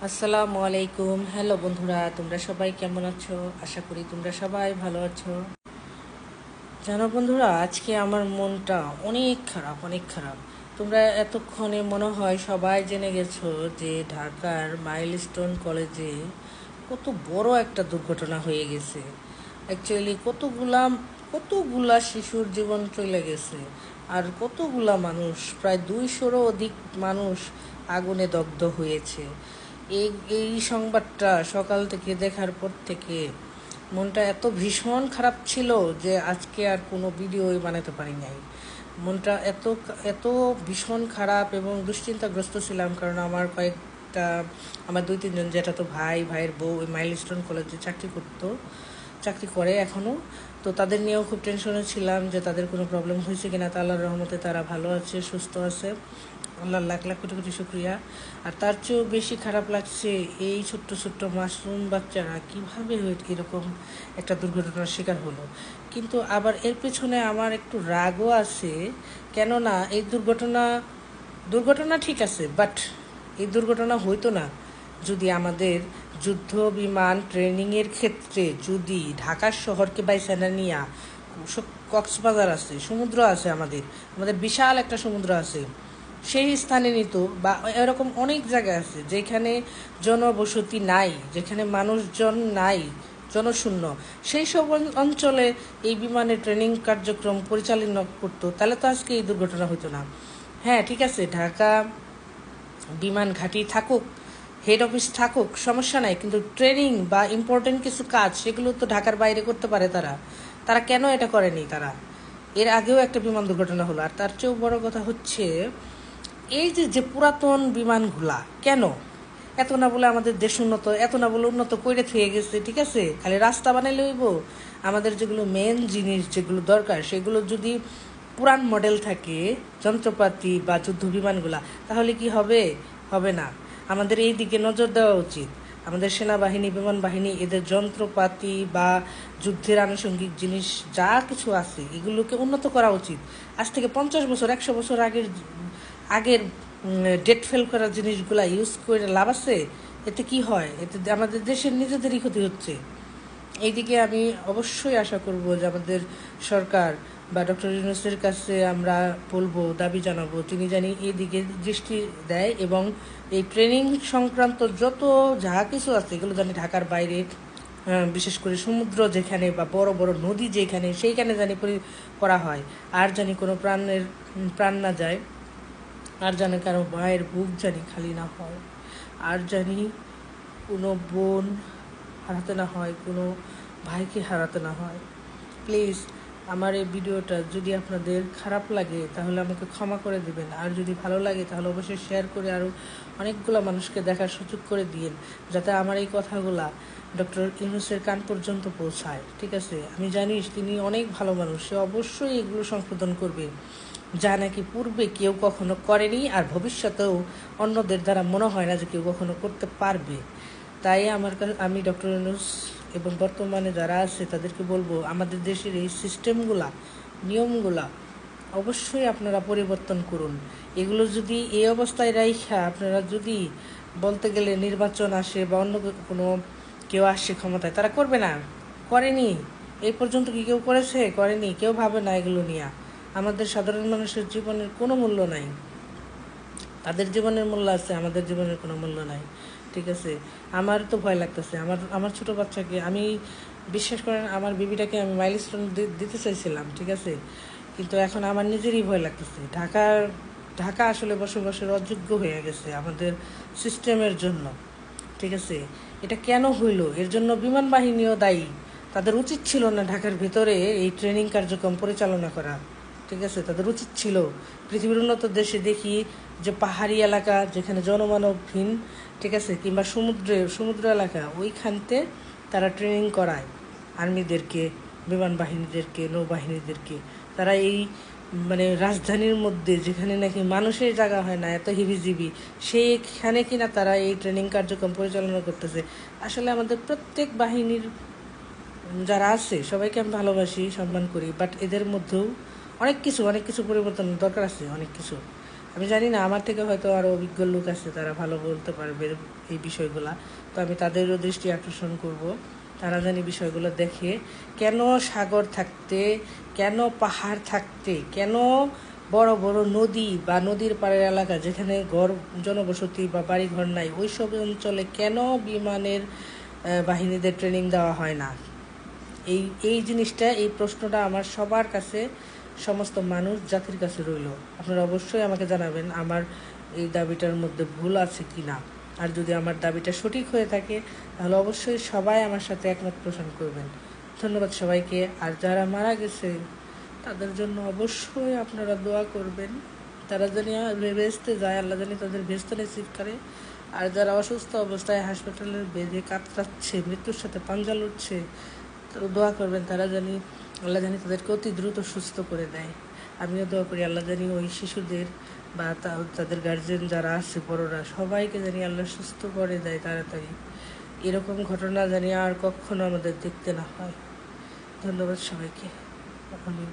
আসসালামু আলাইকুম। হ্যালো বন্ধুরা, তোমরা সবাই কেমন আছো? আশা করি তোমরা সবাই ভালো আছো। জানো বন্ধুরা, আজকে আমার মনটা অনেক খারাপ, অনেক খারাপ। তোমরা এতক্ষণে মনে হয় সবাই জেনে গেছো যে ঢাকার মাইলস্টোন কলেজে কত বড় একটা দুর্ঘটনা হয়ে গেছে। অ্যাকচুয়ালি কতগুলা শিশুর জীবন চলে গেছে, আর কতগুলা মানুষ, প্রায় 200-রও অধিক মানুষ আগুনে দগ্ধ হয়েছে। এই এই সংবাদটা সকাল থেকে দেখার পর থেকে মনটা এত ভীষণ খারাপ ছিল যে আজকে আর কোনো ভিডিওই বানাতে পারি নাই। মনটা এত এত ভীষণ খারাপ এবং দুশ্চিন্তাগ্রস্ত ছিলাম, কারণ আমার 2-3 জন তো ভাইয়ের বউ ওই মাইলস্টোন কলেজে চাকরি করে এখনও। তো তাদের নিয়েও খুব টেনশনে ছিলাম যে তাদের কোনো প্রবলেম হয়েছে কিনা। তা আল্লাহর রহমতে তারা ভালো আছে, সুস্থ আছে, আল্লাহর লাখ লাখ কোটি কোটি শুক্রিয়া। আর তার চেয়েও বেশি খারাপ লাগছে এই ছোট্ট ছোট্ট মাসুম বাচ্চারা কীভাবে এরকম একটা দুর্ঘটনার শিকার হলো। কিন্তু আবার এর পেছনে আমার একটু রাগও আছে, কেননা এই দুর্ঘটনা ঠিক আছে, বাট এই দুর্ঘটনা হইতো না যদি আমাদের যুদ্ধ বিমান ট্রেনিংয়ের ক্ষেত্রে যদি ঢাকার শহরকে বাইসানা নিয়া কক্সবাজার আছে, সমুদ্র আছে, আমাদের বিশাল একটা সমুদ্র আছে, সেই স্থানে নিত, বা এরকম অনেক জায়গা আছে যেখানে জনবসতি নাই, যেখানে মানুষজন নাই, জনশূন্য, সেই সব অঞ্চলে এই বিমানের ট্রেনিং কার্যক্রম পরিচালনা করতো, তাহলে তো আজকে এই দুর্ঘটনা হতো না। হ্যাঁ ঠিক আছে, ঢাকা বিমান ঘাঁটি থাকুক, হেড অফিস থাকুক, সমস্যা নাই, কিন্তু ট্রেনিং বা ইম্পর্টেন্ট কিছু কাজ সেগুলো তো ঢাকার বাইরে করতে পারে তারা কেন এটা করেনি? এর আগেও একটা বিমান দুর্ঘটনা হলো। আর তার চেয়েও বড় কথা হচ্ছে এই যে পুরাতন বিমানগুলা কেন এত না বলে আমাদের দেশ উন্নত, এত না বলে উন্নত করে থুয়ে গেছে, ঠিক আছে, খালি রাস্তা বানাইলে হইব? আমাদের যেগুলো মেন জিনিস, যেগুলো দরকার, সেগুলো যদি পুরান মডেল থাকে, যন্ত্রপাতি বা যুদ্ধ বিমানগুলা, তাহলে কি হবে? হবে না। আমাদের এই দিকে নজর দেওয়া উচিত। আমাদের সেনাবাহিনী, বিমান বাহিনী, এদের যন্ত্রপাতি বা যুদ্ধের আনুষঙ্গিক জিনিস যা কিছু আছে এগুলোকে উন্নত করা উচিত। আজ থেকে 50 বছর, 100 বছর আগের ডেট ফেল করা জিনিসগুলা ইউজ করে লাভ আছে? এতে কি হয়? এতে আমাদের দেশের নিজেদেরই ক্ষতি হচ্ছে। এইদিকে আমি অবশ্যই আশা করব যে আমাদের সরকার বা ডক্টর ইউনূসের কাছে আমরা বলবো, দাবি জানাবো, তিনি জানি এইদিকে দৃষ্টি দেয় এবং এই ট্রেনিং সংক্রান্ত যত যা কিছু আছে এগুলো জানি ঢাকার বাইরে, বিশেষ করে সমুদ্র যেখানে বা বড় বড় নদী যেখানে, সেইখানে জানি করা হয়। আর জানি কোনো প্রাণ না যায়, আর জানি কারো মায়ের বুক জানি খালি না হয়, আর জানি কোনো বোন হারাতে না হয়, কোনো ভাইকে হারাতে না হয়। প্লিজ আমার এই ভিডিওটা যদি আপনাদের খারাপ লাগে তাহলে আমাকে ক্ষমা করে দেবেন, আর যদি ভালো লাগে তাহলে অবশ্যই শেয়ার করে আরও অনেকগুলো মানুষকে দেখার সুযোগ করে দিন, যাতে আমার এই কথাগুলা ডক্টর ইউনূসের কান পর্যন্ত পৌঁছায়। ঠিক আছে, আমি জানি তিনি অনেক ভালো মানুষ, সে অবশ্যই এগুলো সংশোধন করবে, যা নাকি পূর্বে কেউ কখনো করেনি, আর ভবিষ্যতেও অন্যদের দ্বারা মনে হয় না যে কেউ কখনো করতে পারবে। তাই আমি ডক্টর ইউনূস এবং বর্তমানে যারা আছে তাদেরকে বলবো, আমাদের দেশের এই সিস্টেমগুলা, নিয়মগুলা অবশ্যই আপনারা পরিবর্তন করুন। এগুলো যদি এই অবস্থায় রাইখা আপনারা যদি বলতে গেলে নির্বাচন আসে বা অন্য কোনো কেউ আসছে ক্ষমতায়, তারা করবে না, করেনি। এই পর্যন্ত কি কেউ করেনি, কেউ ভাবে না এগুলো নিয়ে। আমাদের সাধারণ মানুষের জীবনের কোনো মূল্য নাই, তাদের জীবনের মূল্য আছে, আমাদের জীবনের কোনো মূল্য নাই। ঠিক আছে, আমার তো ভয় লাগতেছে। আমার ছোটো বাচ্চাকে আমি, বিশ্বাস করেন, আমার বেবিটাকে আমি মাইলস্টোন দিতে চাইছিলাম, ঠিক আছে, কিন্তু এখন আমার নিজেরই ভয় লাগতেছে। ঢাকা আসলে বসবাসের অযোগ্য হয়ে গেছে আমাদের সিস্টেমের জন্য। ঠিক আছে, এটা কেন হইল? এর জন্য বিমান বাহিনীও দায়ী। তাদের উচিত ছিল না ঢাকার ভিতরে এই ট্রেনিং কার্যক্রম পরিচালনা করা। ঠিক আছে, তাদের উচিত ছিল। পৃথিবীর উন্নত দেশে দেখি যে পাহাড়ি এলাকা যেখানে জনমানবহীন, ঠিক আছে, কিংবা সমুদ্র এলাকা, ওইখানতে তারা ট্রেনিং করায় আর্মিদেরকে, বিমান বাহিনীদেরকে, নৌবাহিনীদেরকে। তারা এই মানে রাজধানীর মধ্যে যেখানে নাকি মানুষের জায়গা হয় না, এত হিবিজিবি, সেইখানে কিনা তারা এই ট্রেনিং কার্যক্রম পরিচালনা করতেছে। আসলে আমাদের প্রত্যেক বাহিনীর যারা আছে সবাইকে আমি ভালোবাসি, সম্মান করি, বাট এদের মধ্যেও অনেক কিছু পরিবর্তন দরকার আছে, অনেক কিছু। আমি জানি না, আমার থেকে হয়তো আরও অভিজ্ঞ লোক আছে, তারা ভালো বলতে পারবে এই বিষয়গুলা। তো আমি তাদেরও দৃষ্টি আকর্ষণ করব, তারা জানি বিষয়গুলো দেখে। কেন সাগর থাকতে, কেন পাহাড় থাকতে, কেন বড় বড় নদী বা নদীর পাড়ের এলাকা যেখানে জনবসতি বা বাড়িঘর নাই, ওই সব অঞ্চলে কেন বিমানের বাহিনীদের ট্রেনিং দেওয়া হয় না? এই এই জিনিসটা, এই প্রশ্নটা আমার সবার কাছে, সমস্ত মানুষ জাতির কাছে রইল। আপনারা অবশ্যই আমাকে জানাবেন আমার এই দাবিটার মধ্যে ভুল আছে কি না। আর যদি আমার দাবিটা সঠিক হয়ে থাকে তাহলে অবশ্যই সবাই আমার সাথে একমত পোষণ করবেন। ধন্যবাদ সবাইকে। আর যারা মারা গেছে তাদের জন্য অবশ্যই আপনারা দোয়া করবেন, তারা জানি বেহেশতে যায়, আল্লাহ জানি তাদের বেহেশত নসিব করে। আর যারা অসুস্থ অবস্থায় হাসপাতালের বেডে কাতরাচ্ছে, মৃত্যুর সাথে পাঞ্জা লড়ছে, তারা দোয়া করবেন, তারা জানি আল্লাহ জানি তাদেরকে অতি দ্রুত সুস্থ করে দেয়। আমিও দোয়া করি আল্লাহ জানি ওই শিশুদের বা তাদের গার্জেন যারা আছে বড়রা, সবাইকে জানি আল্লাহ সুস্থ করে দেয় তাড়াতাড়ি। এরকম ঘটনা জানি আর কখনো আমাদের দেখতে না হয়। ধন্যবাদ সবাইকে। আমি